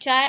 4